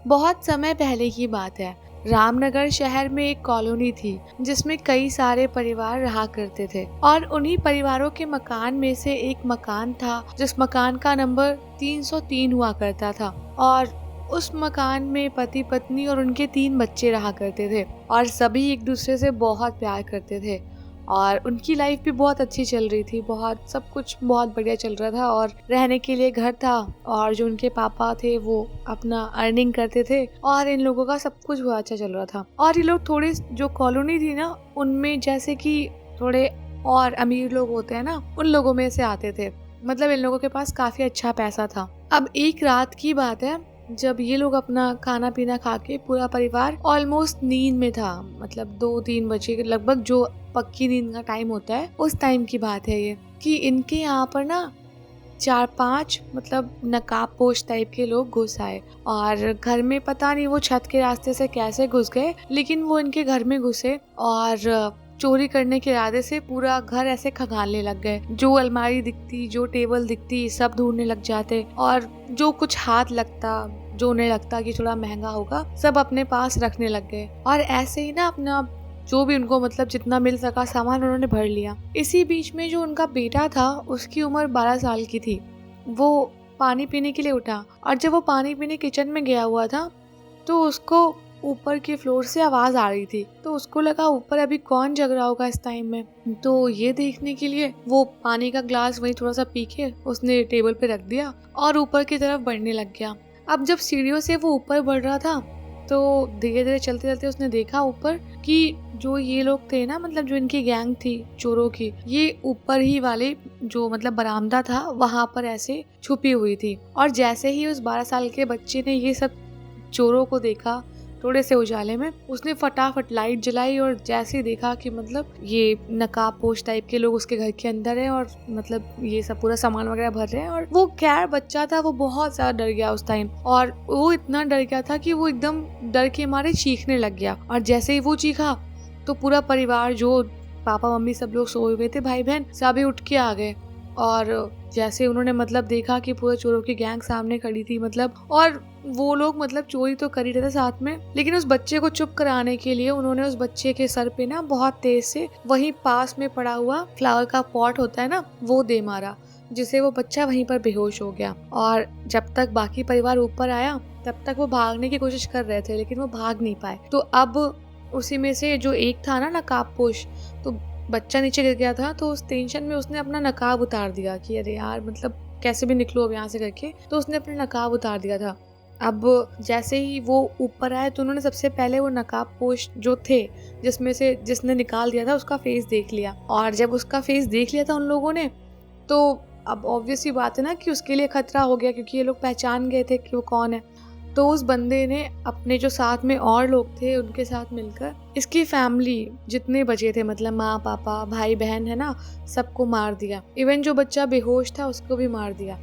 बहुत समय पहले की बात है। रामनगर शहर में एक कॉलोनी थी जिसमें कई सारे परिवार रहा करते थे और उन्हीं परिवारों के मकान में से एक मकान था जिस मकान का नंबर 303 हुआ करता था। और उस मकान में पति पत्नी और उनके 3 बच्चे रहा करते थे और सभी एक दूसरे से बहुत प्यार करते थे और उनकी लाइफ भी बहुत अच्छी चल रही थी। बहुत सब कुछ बहुत बढ़िया चल रहा था और रहने के लिए घर था और जो उनके पापा थे वो अपना अर्निंग करते थे और इन लोगों का सब कुछ बहुत अच्छा चल रहा था। और ये लोग थोड़े जो कॉलोनी थी ना उनमें जैसे कि थोड़े और अमीर लोग होते हैं ना उन लोगों में से आते थे। मतलब इन लोगों के पास काफी अच्छा पैसा था। अब एक रात की बात है जब ये लोग अपना खाना पीना खा के पूरा परिवार ऑलमोस्ट नींद में था। मतलब 2-3 बजे के लगभग जो पक्की नींद का टाइम होता है उस टाइम की बात है ये कि इनके यहाँ पर ना 4-5 मतलब नकाबपोश टाइप के लोग घुस आए और घर में पता नहीं वो छत के रास्ते से कैसे घुस गए, लेकिन वो इनके घर में घुसे और चोरी करने के इरादे से पूरा घर ऐसे खंगालने लग गए। जो अलमारी दिखती, जो टेबल दिखती, सब ढूंढने लग जाते और जो कुछ हाथ लगता, जो उन्हें लगता कि थोड़ा महंगा होगा, सब अपने पास रखने लग गए। और ऐसे ही ना अपना जो भी उनको मतलब जितना मिल सका सामान उन्होंने भर लिया। इसी बीच में जो उनका बेटा था उसकी उम्र 12 साल की थी। वो पानी पीने के लिए उठा और जब वो पानी पीने किचन में गया हुआ था तो उसको ऊपर के फ्लोर से आवाज आ रही थी। तो उसको लगा ऊपर अभी कौन जग रहा होगा इस टाइम में। तो ये देखने के लिए वो पानी का ग्लास वहीं थोड़ा सा पी के उसने टेबल पे रख दिया और ऊपर की तरफ बढ़ने लग गया। अब जब सीढ़ियों से वो ऊपर बढ़ रहा था तो धीरे धीरे चलते चलते उसने देखा ऊपर कि जो ये लोग थे ना, मतलब जो इनकी गैंग थी चोरों की, ये ऊपर ही वाले जो मतलब बरामदा था वहां पर ऐसे छुपी हुई थी। और जैसे ही उस 12 साल के बच्चे ने ये सब चोरों को देखा थोड़े से उजाले में, उसने फटाफट लाइट जलाई और जैसे ही देखा कि मतलब ये नकाबपोश टाइप के लोग उसके घर के अंदर है और मतलब ये सब पूरा सामान वगैरह भर रहे हैं। और वो खैर बच्चा था, वो बहुत ज्यादा डर गया उस टाइम और वो इतना डर गया था कि वो एकदम डर के मारे चीखने लग गया। और जैसे ही वो चीखा तो पूरा परिवार, जो पापा मम्मी सब लोग सोए हुए थे, भाई बहन सभी उठ के आ गए। और जैसे उन्होंने मतलब देखा कि पूरे चोरों की गैंग सामने खड़ी थी मतलब, और वो लोग मतलब चोरी तो कर ही रहे थे साथ में, लेकिन उस बच्चे को चुप कराने के लिए उन्होंने उस बच्चे के सर पे ना बहुत तेज से वहीं पास में पड़ा हुआ फ्लावर का पॉट होता है ना वो दे मारा, जिससे वो बच्चा वहीं पर बेहोश हो गया। और जब तक बाकी परिवार ऊपर आया तब तक वो भागने की कोशिश कर रहे थे लेकिन वो भाग नहीं पाए। तो अब उसी में से जो एक था ना नकाबपोश, तो बच्चा नीचे गिर गया था तो उस टेंशन में उसने अपना नकाब उतार दिया कि अरे यार मतलब कैसे भी निकलो अब यहाँ से करके, तो उसने अपना नकाब उतार दिया था। अब जैसे ही वो ऊपर आए तो उन्होंने सबसे पहले वो नकाबपोश जो थे जिसमें से जिसने निकाल दिया था उसका फेस देख लिया। और जब उसका फेस देख लिया था उन लोगों ने तो अब ऑब्वियस ही बात है ना कि उसके लिए खतरा हो गया, क्योंकि ये लोग पहचान गए थे कि वो कौन है। तो उस बंदे ने अपने जो साथ में और लोग थे उनके साथ मिलकर इसकी फैमिली जितने बचे थे, मतलब माँ पापा भाई बहन है ना, सबको मार दिया। इवन जो बच्चा बेहोश था उसको भी मार दिया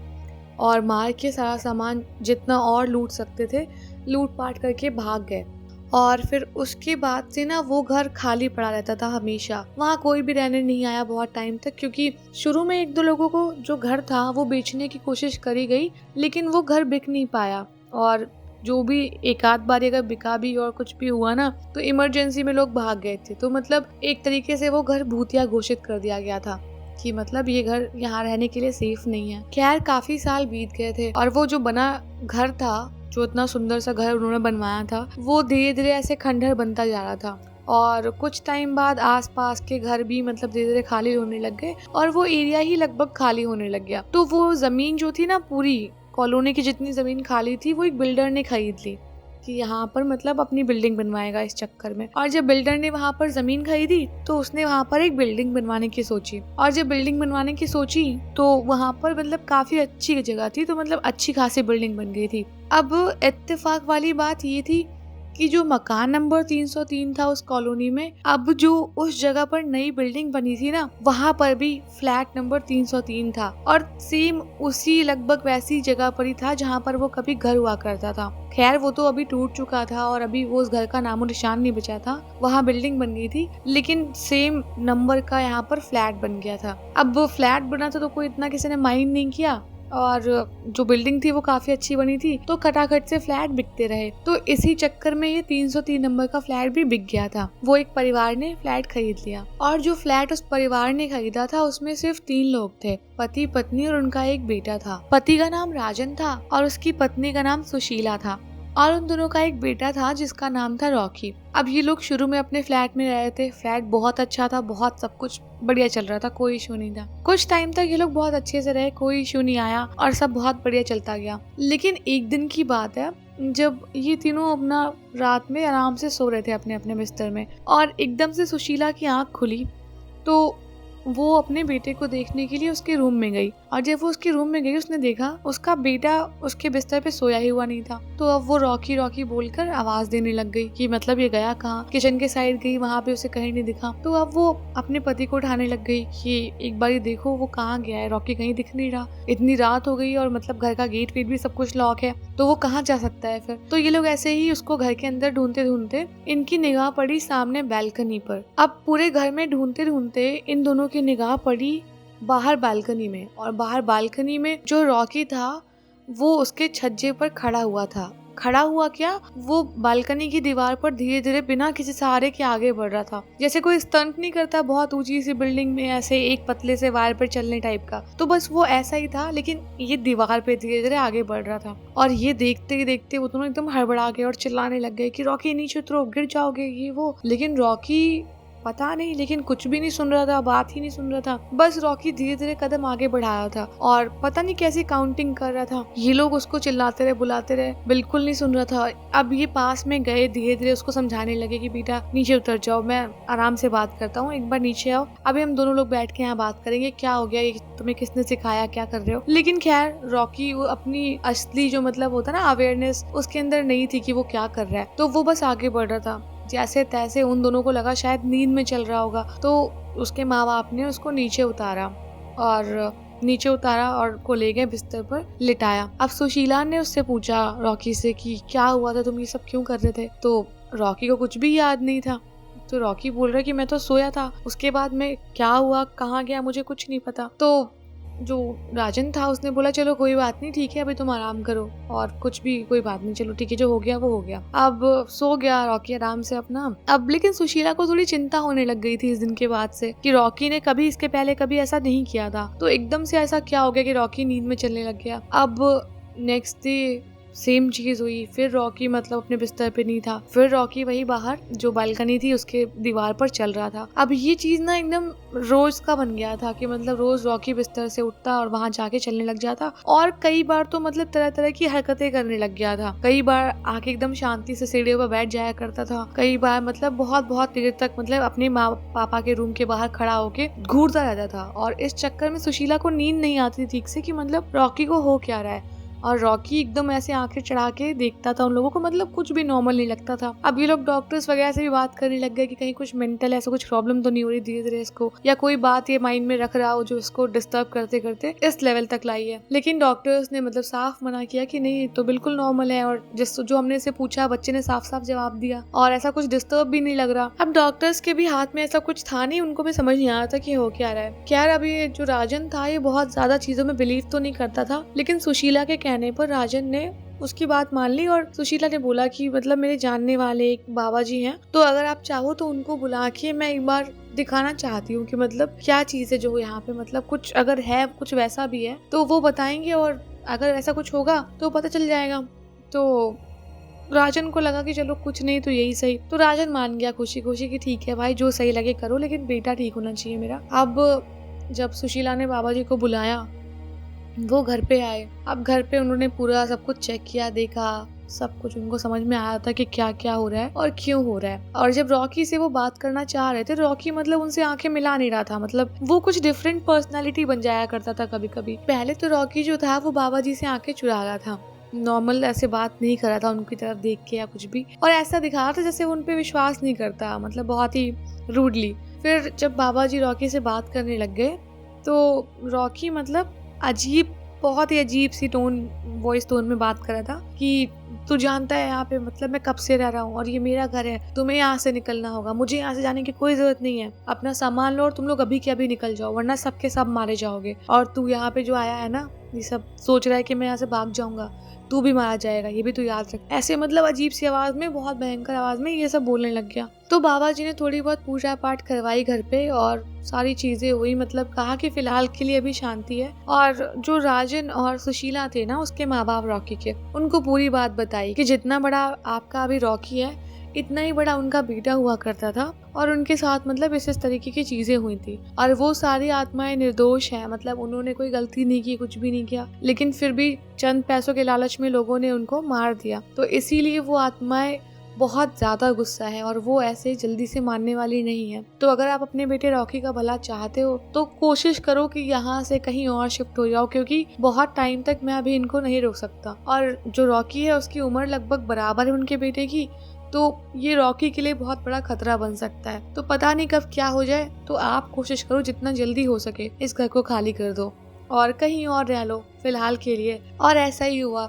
और मार के सारा सामान जितना और लूट सकते थे लूट पाट करके भाग गए। और फिर उसके बाद से ना वो घर खाली पड़ा रहता था हमेशा, वहाँ कोई भी रहने नहीं आया बहुत टाइम तक, क्योंकि शुरू में 1-2 लोगों को जो घर था वो बेचने की कोशिश करी गई लेकिन वो घर बिक नहीं पाया। और जो भी एक आध बार अगर बिका भी और कुछ भी हुआ ना तो इमरजेंसी में लोग भाग गए थे। तो मतलब एक तरीके से वो घर भूतिया घोषित कर दिया गया था कि मतलब ये घर यहाँ रहने के लिए सेफ नहीं है। खैर काफी साल बीत गए थे और वो जो बना घर था, जो इतना सुंदर सा घर उन्होंने बनवाया था, वो धीरे धीरे ऐसे खंडहर बनता जा रहा था। और कुछ टाइम बाद आसपास के घर भी मतलब धीरे धीरे खाली होने लग गए और वो एरिया ही लगभग खाली होने लग गया। तो वो जमीन जो थी ना, पूरी कॉलोनी की जितनी जमीन खाली थी वो एक बिल्डर ने खरीद ली कि यहाँ पर मतलब अपनी बिल्डिंग बनवाएगा इस चक्कर में। और जब बिल्डर ने वहाँ पर जमीन खरीदी तो उसने वहाँ पर एक बिल्डिंग बनवाने की सोची। और जब बिल्डिंग बनवाने की सोची तो वहाँ पर मतलब काफी अच्छी जगह थी, तो मतलब अच्छी खासी बिल्डिंग बन गई थी। अब इत्तेफाक वाली बात ये थी कि जो मकान नंबर 303 था उस कॉलोनी में, अब जो उस जगह पर नई बिल्डिंग बनी थी ना वहाँ पर भी फ्लैट नंबर 303 था और सेम उसी लगभग वैसी जगह पर ही था जहाँ पर वो कभी घर हुआ करता था। खैर वो तो अभी टूट चुका था और अभी वो उस घर का नामो निशान नहीं बचा था। वहाँ बिल्डिंग बन गई थी लेकिन सेम नंबर का यहाँ पर फ्लैट बन गया था। अब वो फ्लैट बना था तो कोई इतना किसी ने माइंड नहीं किया, और जो बिल्डिंग थी वो काफी अच्छी बनी थी, तो खटाखट से फ्लैट बिकते रहे। तो इसी चक्कर में ये 303 नंबर का फ्लैट भी बिक गया था। वो एक परिवार ने फ्लैट खरीद लिया और जो फ्लैट उस परिवार ने खरीदा था उसमें सिर्फ 3 लोग थे, पति पत्नी और उनका एक बेटा था। पति का नाम राजन था और उसकी पत्नी का नाम सुशीला था और उन दोनों का एक बेटा था जिसका नाम था रॉकी। अब ये लोग शुरू में अपने फ्लैट में रह रहे थे। फ्लैट बहुत अच्छा था, बहुत सब कुछ बढ़िया चल रहा था, कोई इशू नहीं था। कुछ टाइम तक ये लोग बहुत अच्छे से रहे, कोई इशू नहीं आया और सब बहुत बढ़िया चलता गया। लेकिन एक दिन की बात है जब ये तीनों अपना रात में आराम से सो रहे थे अपने अपने बिस्तर में और एकदम से सुशीला की आंख खुली तो वो अपने बेटे को देखने के लिए उसके रूम में गई और जब वो उसके रूम में गई उसने देखा उसका बेटा उसके बिस्तर पे सोया ही हुआ नहीं था। तो अब वो रॉकी रॉकी बोलकर आवाज देने लग गई कि मतलब ये गया कहाँ। किचन के साइड गई, वहाँ पे उसे कहीं नहीं दिखा। तो अब वो अपने पति को उठाने लग गई कि एक बार देखो वो कहाँ गया है, रॉकी कहीं दिख नहीं रहा। इतनी रात हो गई और मतलब घर का गेट वेट भी सब कुछ लॉक है, तो वो कहाँ जा सकता है फिर। तो ये लोग ऐसे ही उसको घर के अंदर ढूंढते ढूंढते इनकी निगाह पड़ी सामने बैल्कनी पर। अब पूरे घर में ढूंढते ढूंढते इन दोनों की निगाह पड़ी बाहर बालकनी में और बाहर बालकनी में जो रॉकी था वो उसके छज्जे पर खड़ा हुआ था। खड़ा हुआ क्या, वो बालकनी की दीवार पर धीरे धीरे बिना किसी सहारे के आगे बढ़ रहा था, जैसे कोई स्टंट नहीं करता बहुत ऊंची सी बिल्डिंग में ऐसे एक पतले से वायर पर चलने टाइप का। तो बस वो ऐसा ही था, लेकिन ये दीवार पे धीरे धीरे आगे बढ़ रहा था। और ये देखते ही देखते वो दोनों एकदम हड़बड़ा गए और चिल्लाने लग गए कि रॉकी नीचे उतरो, गिर जाओगे ये वो। लेकिन रॉकी पता नहीं लेकिन कुछ भी नहीं सुन रहा था, बात ही नहीं सुन रहा था। बस रॉकी धीरे धीरे कदम आगे बढ़ा रहा था और पता नहीं कैसी काउंटिंग कर रहा था। ये लोग उसको चिल्लाते रहे, बुलाते रहे, बिल्कुल नहीं सुन रहा था। अब ये पास में गए, धीरे धीरे उसको समझाने लगे कि बेटा नीचे उतर जाओ, मैं आराम से बात करता हूँ, एक बार नीचे आओ, अभी हम दोनों लोग बैठ के यहाँ बात करेंगे, क्या हो गया, ये तुम्हें किसने सिखाया, क्या कर रहे हो। लेकिन खैर रॉकी वो अपनी असली जो मतलब होता ना अवेयरनेस उसके अंदर नहीं थी कि वो क्या कर रहा है, तो वो बस आगे बढ़ रहा था जैसे तैसे। उन दोनों को लगा शायद नींद में चल रहा होगा, तो उसके माँ बाप ने उसको नीचे उतारा और को ले गए बिस्तर पर लिटाया। अब सुशीला ने उससे पूछा रॉकी से कि क्या हुआ था, तुम ये सब क्यों कर रहे थे। तो रॉकी को कुछ भी याद नहीं था। तो रॉकी बोल रहा कि मैं तो सोया था, उसके बाद में क्या हुआ कहाँ गया मुझे कुछ नहीं पता। तो जो राजन था उसने बोला चलो कोई बात नहीं, ठीक है अभी तुम आराम करो और कुछ भी कोई बात नहीं, चलो ठीक है, जो हो गया वो हो गया। अब सो गया रॉकी आराम से अपना। अब लेकिन सुशीला को थोड़ी चिंता होने लग गई थी इस दिन के बाद से कि रॉकी ने कभी इसके पहले कभी ऐसा नहीं किया था, तो एकदम से ऐसा क्या हो गया कि रॉकी नींद में चलने लग गया। अब नेक्स्ट डे सेम चीज हुई, फिर रॉकी मतलब अपने बिस्तर पे नहीं था, फिर रॉकी वही बाहर जो बालकनी थी उसके दीवार पर चल रहा था। अब ये चीज ना एकदम रोज का बन गया था कि मतलब रोज रॉकी बिस्तर से उठता और वहां जाके चलने लग जाता और कई बार तो मतलब तरह तरह की हरकतें करने लग गया था। कई बार आके एकदम शांति से सीढ़ियों पर बैठ जाया करता था, कई बार मतलब बहुत बहुत देर तक मतलब अपने माँ पापा के रूम के बाहर खड़ा होके घूरता रहता था। और इस चक्कर में सुशीला को नींद नहीं आती ठीक से कि मतलब रॉकी को हो क्या रहा है। और रॉकी एकदम ऐसे आंखें चढ़ा के देखता था उन लोगों को, मतलब कुछ भी नॉर्मल नहीं लगता था। अब ये लोग डॉक्टर्स वगैरह से भी बात करने लग गए कि कहीं कुछ मेंटल ऐसा कुछ प्रॉब्लम तो नहीं हो रही धीरे धीरे इसको, या कोई बात ये माइंड में रख रहा हो जो इसको डिस्टर्ब करते करते इस लेवल तक लाई है। लेकिन डॉक्टर्स ने मतलब साफ मना किया कि नहीं तो बिल्कुल नॉर्मल है, और जो हमने इसे पूछा बच्चे ने साफ साफ जवाब दिया और ऐसा कुछ डिस्टर्ब भी नहीं लग रहा। अब डॉक्टर्स के भी हाथ में ऐसा कुछ था नहीं, उनको भी समझ नहीं आ रहा था कि हो क्या रहा है। क्या अभी जो राजन था ये बहुत ज्यादा चीजों में बिलीव तो नहीं करता था, लेकिन सुशीला के कहने पर राजन ने उसकी बात मान ली और सुशीला ने बोला कि मतलब मेरे जानने वाले एक बाबा जी हैं, तो अगर आप चाहो तो उनको बुला के मैं एक बार दिखाना चाहती हूँ कि मतलब क्या चीज़ है जो यहाँ पे मतलब कुछ अगर है कुछ वैसा भी है तो वो बताएंगे, और अगर ऐसा कुछ होगा तो पता चल जाएगा। तो राजन को लगा कि चलो कुछ नहीं तो यही सही, तो राजन मान गया खुशी खुशी कि ठीक है भाई जो सही लगे करो, लेकिन बेटा ठीक होना चाहिए मेरा। अब जब सुशीला ने बाबा जी को बुलाया वो घर पे आए। अब घर पे उन्होंने पूरा सब कुछ चेक किया, देखा, सब कुछ उनको समझ में आया था कि क्या क्या हो रहा है और क्यों हो रहा है। और जब रॉकी से वो बात करना चाह रहे थे, रॉकी मतलब उनसे आंखें मिला नहीं रहा था, मतलब वो कुछ डिफरेंट पर्सनालिटी बन जाया करता था कभी कभी। पहले तो रॉकी जो था वो बाबा जी से आंखें चुरा रहा था, नॉर्मल ऐसे बात नहीं कर रहा था उनकी तरफ देख के या कुछ भी, और ऐसा दिखा रहा था जैसे वो उन पे विश्वास नहीं करता, मतलब बहुत ही रूडली। फिर जब बाबा जी रॉकी से बात करने लग गए तो रॉकी मतलब बहुत ही अजीब सी वॉइस टोन में बात कर रहा था कि तू जानता है यहाँ पे मतलब मैं कब से रह रहा हूँ और ये मेरा घर है, तुम्हें यहाँ से निकलना होगा, मुझे यहाँ से जाने की कोई जरूरत नहीं है, अपना सामान लो और तुम लोग अभी के अभी निकल जाओ वरना सबके सब मारे जाओगे। और तू यहाँ पे जो आया है ना, ये सब सोच रहा है कि मैं यहाँ से भाग जाऊंगा, तू भी मारा जाएगा, ये भी तू याद रख। ऐसे मतलब अजीब सी आवाज में, बहुत भयंकर आवाज में ये सब बोलने लग गया। तो बाबा जी ने थोड़ी बहुत पूजा पाठ करवाई घर पे और सारी चीजें हुई, मतलब कहा कि फिलहाल के लिए अभी शांति है। और जो राजन और सुशीला थे ना, उसके माँ बाप रॉकी के, उनको पूरी बात बताई कि जितना बड़ा आपका अभी रॉकी है इतना ही बड़ा उनका बेटा हुआ करता था और उनके साथ मतलब इस तरीके की चीजें हुई थी और वो सारी आत्माएं निर्दोष है, मतलब उन्होंने कोई गलती नहीं की, कुछ भी नहीं किया, लेकिन फिर भी चंद पैसों के लालच में लोगों ने उनको मार दिया। तो इसीलिए वो आत्माएं बहुत ज्यादा गुस्सा है और वो ऐसे जल्दी से मानने वाली नहीं है। तो अगर आप अपने बेटे रॉकी का भला चाहते हो तो कोशिश करो कि यहाँ से कहीं और शिफ्ट हो जाओ, क्योंकि बहुत टाइम तक मैं अभी इनको नहीं रोक सकता। और जो रॉकी है उसकी उम्र लगभग बराबर है उनके बेटे की, तो ये रॉकी के लिए बहुत बड़ा खतरा बन सकता है। तो पता नहीं कब क्या हो जाए, तो आप कोशिश करो जितना जल्दी हो सके इस घर को खाली कर दो और कहीं और रह लो फिलहाल के लिए। और ऐसा ही हुआ,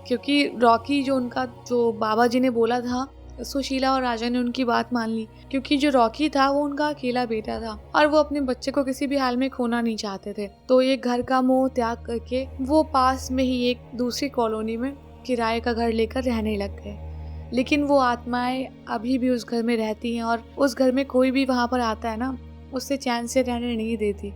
क्योंकि रॉकी जो उनका जो बाबा जी ने बोला था, सुशीला और राजा ने उनकी बात मान ली, क्योंकि जो रॉकी था वो उनका अकेला बेटा था और वो अपने बच्चे को किसी भी हाल में खोना नहीं चाहते थे। तो ये घर का मोह त्याग करके वो पास में ही एक दूसरी कॉलोनी में किराए का घर लेकर रहने लग गए। लेकिन वो आत्माएं अभी भी उस घर में रहती हैं और उस घर में कोई भी वहां पर आता है ना, उससे चैन से रहने नहीं देती।